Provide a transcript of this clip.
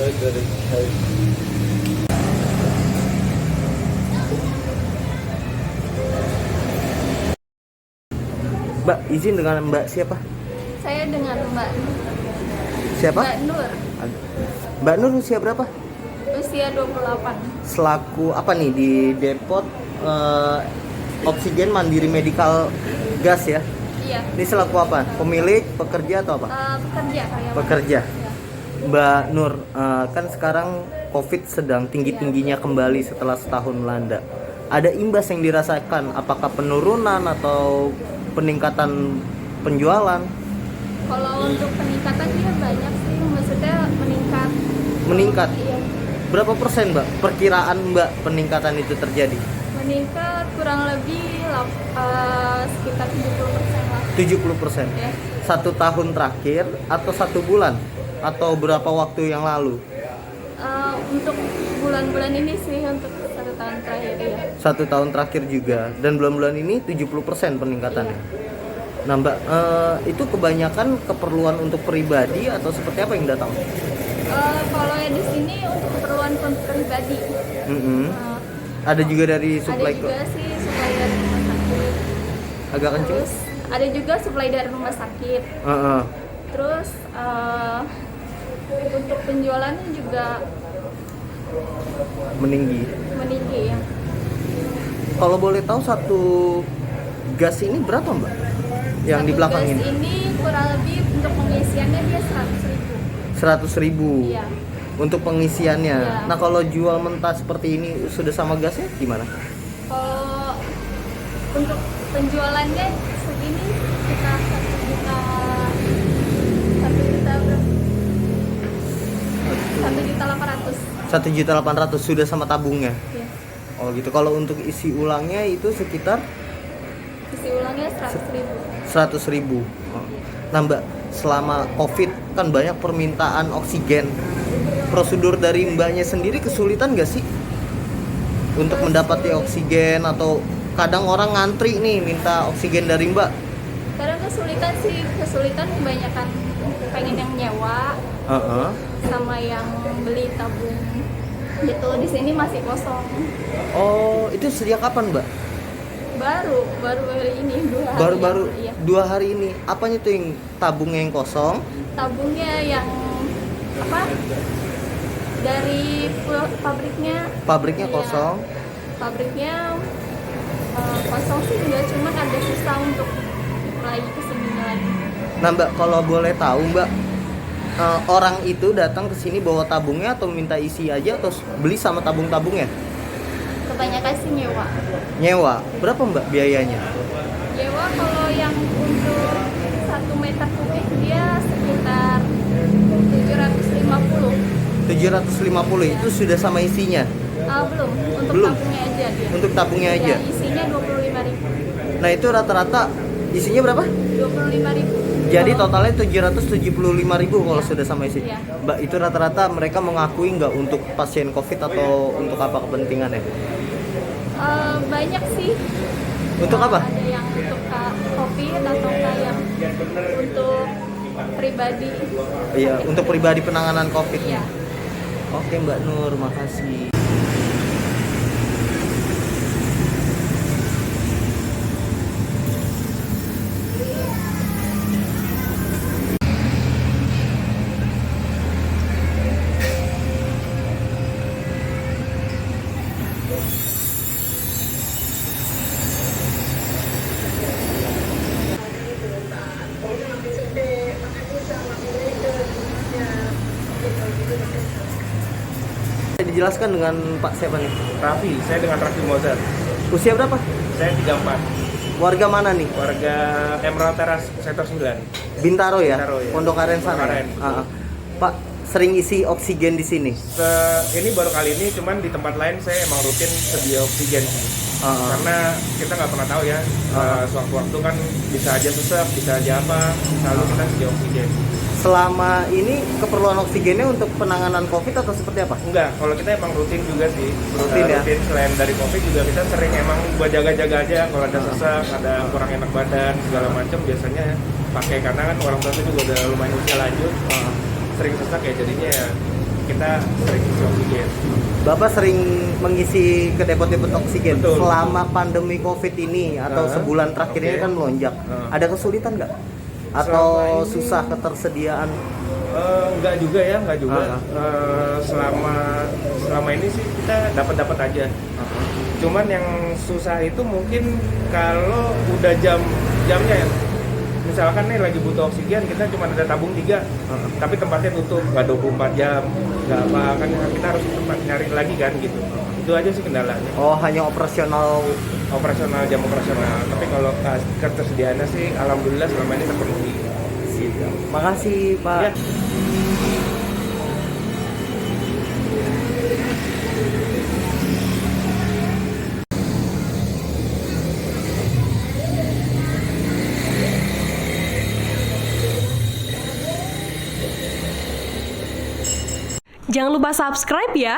Mbak, izin dengan Mbak siapa? Saya dengan Mbak Siapa? Mbak Nur, Mbak Nur usia berapa? usia 28. Selaku apa nih di Depot Oksigen Mandiri Medical Gas ya? Iya. Ini selaku apa? Pemilik, pekerja atau apa? Pekerja karyawan. Pekerja. Iya. Mbak Nur, kan sekarang COVID sedang tinggi-tingginya kembali setelah setahun melanda. Ada imbas yang dirasakan? Apakah penurunan atau peningkatan penjualan? Kalau untuk peningkatan dia banyak sih, maksudnya meningkat. Meningkat? Iya. Berapa persen Mbak? Perkiraan Mbak peningkatan itu terjadi? Meningkat kurang lebih sekitar 70% lah. 70%? Ya. 1 tahun terakhir atau 1 bulan? Atau berapa waktu yang lalu? Untuk bulan-bulan ini sih, untuk 1 tahun terakhir ya. 1 tahun terakhir juga. Dan bulan-bulan ini 70% peningkatannya. Iya. Nah Mbak, itu kebanyakan keperluan untuk pribadi atau seperti apa yang datang? Kalau yang di sini untuk keperluan pribadi. Ada juga dari supply Ada juga sih supply dari rumah sakit. agak kenceng? Terus ada juga supply dari rumah sakit. Terus untuk penjualannya juga Meninggi. meninggi ya. Kalau boleh tahu satu gas ini berapa Mbak? Yang di Satu belakang gas ini? ini kurang lebih untuk pengisiannya dia 100.000. 100.000 Iya. untuk pengisiannya. Iya. Nah kalau jual mentah seperti ini sudah sama gasnya gimana? Kalau untuk penjualannya segini sekitar 1 juta, 1.800.000. 1.800.000 sudah sama tabungnya. Ya. Oh gitu. Kalau untuk isi ulangnya itu sekitar Isi ulangnya 100.000. 100.000. Nah Mbak, selama COVID kan banyak permintaan oksigen. Prosedur dari Mbaknya sendiri kesulitan nggak sih untuk mendapati oksigen, atau kadang orang ngantri nih minta oksigen dari Mbak? Kadang kesulitan kebanyakan pengen yang nyewa sama yang beli tabung. Gitu, di sini masih kosong. Oh, itu sejak kapan Mbak? Baru hari ini 2 hari. Baru-baru Iya. 2 hari ini. Apanya tuh yang tabungnya yang kosong? Tabungnya yang apa? Dari pabriknya. Pabriknya Iya. kosong. Pabriknya kosong sih, enggak, cuma ada susah untuk lagi kesini lagi. Nah Mbak, kalau boleh tahu Mbak, orang itu datang ke sini bawa tabungnya atau minta isi aja atau beli sama tabung-tabungnya? Kebanyakan sih nyewa. Nyewa. Berapa Mbak biayanya? Nyewa kalau yang untuk 1 meter kubik dia sekitar 750. 750 itu sudah sama isinya? Belum, untuk Belum? tabungnya aja dia. Untuk tabungnya aja? Ya, isinya 25.000. Nah itu rata-rata isinya berapa? 25.000. Jadi totalnya 775.000 kalau Iya. sudah sama isi. Iya. Mbak, itu rata-rata mereka mengakui nggak untuk pasien COVID atau untuk apa kepentingannya? Banyak sih. Untuk apa? Ada yang untuk COVID atau yang untuk pribadi. Iya, untuk pribadi penanganan COVID. Iya. Oke Mbak Nur, makasih. Dijelaskan dengan Pak siapa nih? Raffi, saya dengan Raffi Mozart. Usia berapa? Saya 34, Warga mana nih? warga Emerald Terrace, Sektor 9. Bintaro ya? Bintaro, ya. Pondok Aren sana. Pondok Aren. Pak, sering isi oksigen di sini? Ini baru kali ini, cuman di tempat lain saya emang rutin sedia oksigen sih. Karena kita nggak pernah tahu ya, sewaktu-waktu kan bisa aja susah, bisa aja apa, selalu kita sedia oksigen. Selama ini keperluan oksigennya untuk penanganan COVID atau seperti apa? Enggak, kalau kita emang rutin juga sih. Rutin ya? Rutin, selain dari COVID juga kita sering emang buat jaga-jaga aja. Kalau ada sesak, ada kurang enak badan, segala macam biasanya pakai, karena kan orang tua juga udah lumayan usia lanjut. Sering sesak ya, jadinya ya kita sering isi oksigen. Bapak sering mengisi ke depot-depot oksigen. Betul. Selama pandemi COVID ini atau sebulan terakhir ini Oke. kan melonjak. Ada kesulitan nggak? Atau Selama ini- susah ketersediaan? Enggak juga ya, enggak juga. Selama ini sih kita dapat aja. Cuman yang susah itu mungkin kalau udah jamnya ya. Misalkan nih lagi butuh oksigen, kita cuma ada tabung 3, tapi tempatnya tutup, nggak 24 jam, nggak apa, kan kita harus tempat nyari lagi kan gitu. Itu aja sih kendalanya. Oh, hanya operasional. Jam operasional. Tapi kalau ketersediaannya sih, alhamdulillah selama ini terpenuhi. Makasih, Pak. Ya. Jangan lupa subscribe ya.